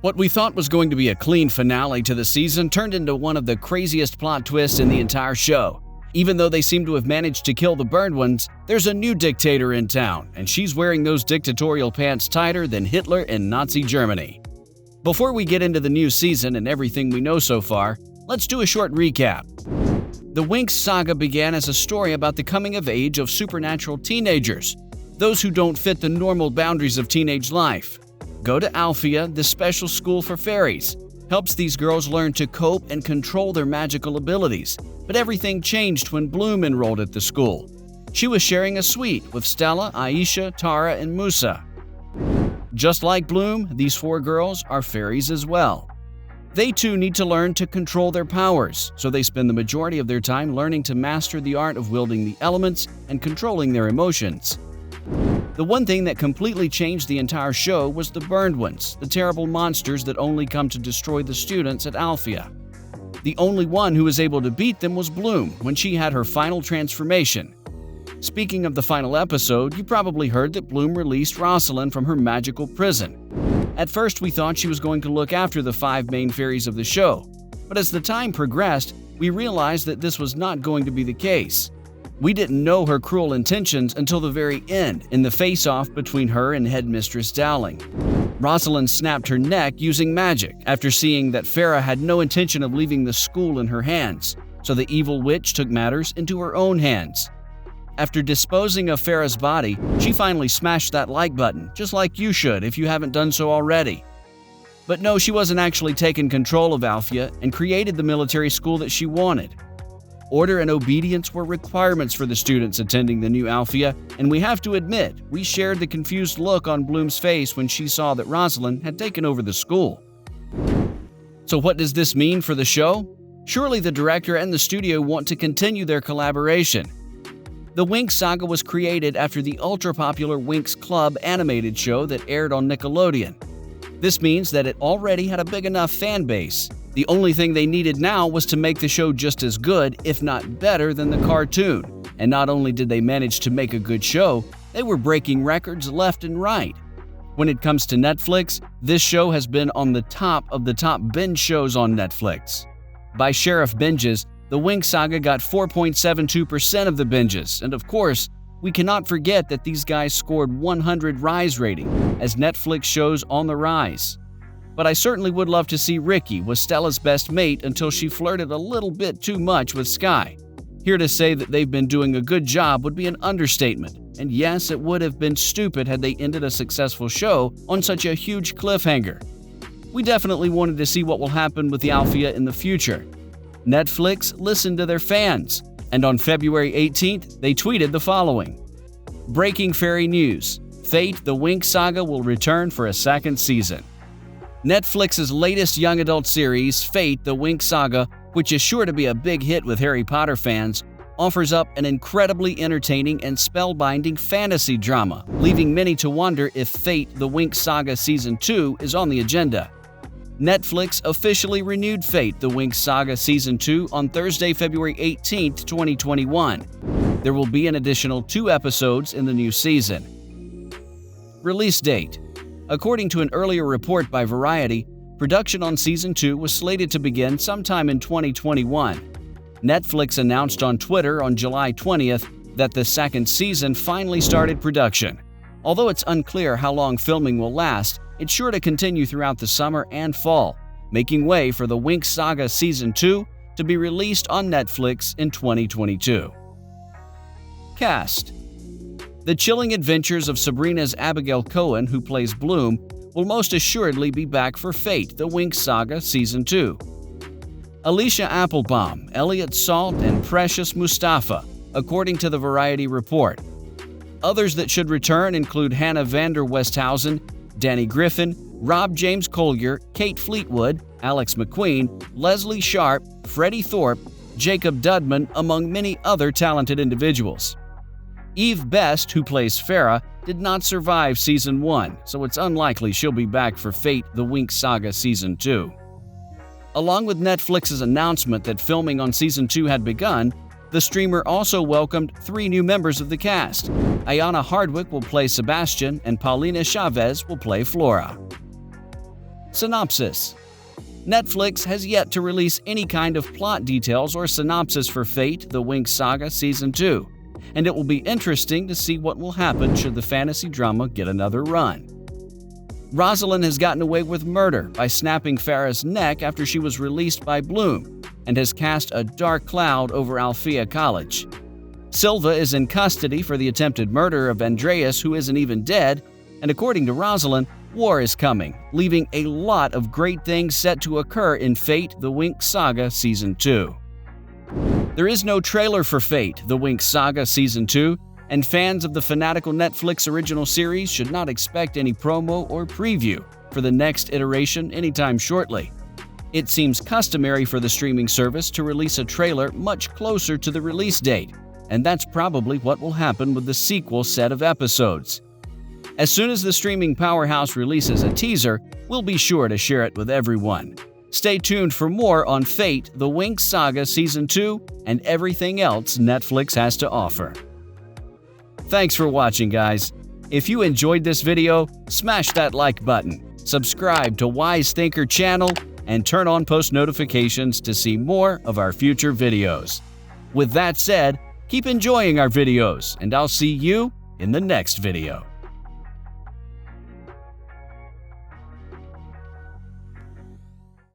What we thought was going to be a clean finale to the season turned into one of the craziest plot twists in the entire show. Even though they seem to have managed to kill the burned ones, there's a new dictator in town, and she's wearing those dictatorial pants tighter than Hitler in Nazi Germany. Before we get into the new season and everything we know so far, let's do a short recap. The Winx Saga began as a story about the coming of age of supernatural teenagers, those who don't fit the normal boundaries of teenage life. Go to Alphia, the special school for fairies, helps these girls learn to cope and control their magical abilities. But everything changed when Bloom enrolled at the school. She was sharing a suite with Stella, Aisha, Tara, and Musa. Just like Bloom, these 4 girls are fairies as well. They too need to learn to control their powers, so they spend the majority of their time learning to master the art of wielding the elements and controlling their emotions. The one thing that completely changed the entire show was the burned ones, the terrible monsters that only come to destroy the students at Alphia. The only one who was able to beat them was Bloom when she had her final transformation. Speaking of the final episode, you probably heard that Bloom released Rosalind from her magical prison. At first we thought she was going to look after the 5 main fairies of the show, but as the time progressed, we realized that this was not going to be the case. We didn't know her cruel intentions until the very end, in the face-off between her and Headmistress Dowling. Rosalind snapped her neck using magic after seeing that Farah had no intention of leaving the school in her hands, so the evil witch took matters into her own hands. After disposing of Farah's body, she finally smashed that like button, just like you should if you haven't done so already. But no, she wasn't actually taking control of Alphia and created the military school that she wanted. Order and obedience were requirements for the students attending the new Alphia, and we have to admit, we shared the confused look on Bloom's face when she saw that Rosalind had taken over the school. So what does this mean for the show? Surely the director and the studio want to continue their collaboration. The Winx Saga was created after the ultra-popular Winx Club animated show that aired on Nickelodeon. This means that it already had a big enough fan base. The only thing they needed now was to make the show just as good, if not better, than the cartoon. And not only did they manage to make a good show, they were breaking records left and right. When it comes to Netflix, this show has been on the top of the top binge shows on Netflix. By Sheriff Binges, the Winx Saga got 4.72% of the binges, and of course, we cannot forget that these guys scored 100 Rise rating, as Netflix shows on the rise. But I certainly would love to see Ricky was Stella's best mate until she flirted a little bit too much with Sky. Here to say that they've been doing a good job would be an understatement, and yes, it would have been stupid had they ended a successful show on such a huge cliffhanger. We definitely wanted to see what will happen with the Alphia in the future. Netflix listened to their fans, and on February 18th, they tweeted the following. Breaking fairy news. Fate, the Winx Saga will return for a second season. Netflix's latest young adult series, Fate, the Winx Saga, which is sure to be a big hit with Harry Potter fans, offers up an incredibly entertaining and spellbinding fantasy drama, leaving many to wonder if Fate, the Winx Saga Season 2 is on the agenda. Netflix officially renewed Fate, the Winx Saga Season 2 on Thursday, February 18, 2021. There will be an additional 2 episodes in the new season. Release date. According to an earlier report by Variety, production on Season 2 was slated to begin sometime in 2021. Netflix announced on Twitter on July 20th that the second season finally started production. Although it's unclear how long filming will last, it's sure to continue throughout the summer and fall, making way for the Winx Saga Season 2 to be released on Netflix in 2022. Cast. The chilling adventures of Sabrina's Abigail Cohen, who plays Bloom, will most assuredly be back for Fate, the Winx Saga Season 2. Alicia Applebaum, Elliot Salt, and Precious Mustafa, according to the Variety report. Others that should return include Hannah Vander Westhausen, Danny Griffin, Rob James Collier, Kate Fleetwood, Alex McQueen, Leslie Sharp, Freddie Thorpe, Jacob Dudman, among many other talented individuals. Eve Best, who plays Farah, did not survive Season 1, so it's unlikely she'll be back for Fate, the Winx Saga Season 2. Along with Netflix's announcement that filming on Season 2 had begun, the streamer also welcomed 3 new members of the cast. Ayana Hardwick will play Sebastian, and Paulina Chavez will play Flora. Synopsis. Netflix has yet to release any kind of plot details or synopsis for Fate: The Winx Saga Season 2, and it will be interesting to see what will happen should the fantasy drama get another run. Rosalind has gotten away with murder by snapping Farah's neck after she was released by Bloom, and has cast a dark cloud over Alfea College. Silva is in custody for the attempted murder of Andreas, who isn't even dead, and according to Rosalind, war is coming, leaving a lot of great things set to occur in Fate: The Winx Saga Season 2. There is no trailer for Fate: The Winx Saga Season 2, and fans of the fanatical Netflix original series should not expect any promo or preview for the next iteration anytime shortly. It seems customary for the streaming service to release a trailer much closer to the release date, and that's probably what will happen with the sequel set of episodes. As soon as the streaming powerhouse releases a teaser, we'll be sure to share it with everyone. Stay tuned for more on Fate: The Winx Saga Season 2 and everything else Netflix has to offer. Thanks for watching, guys. If you enjoyed this video, smash that like button, subscribe to Wise Thinker channel, and turn on post notifications to see more of our future videos. With that said, keep enjoying our videos, and I'll see you in the next video.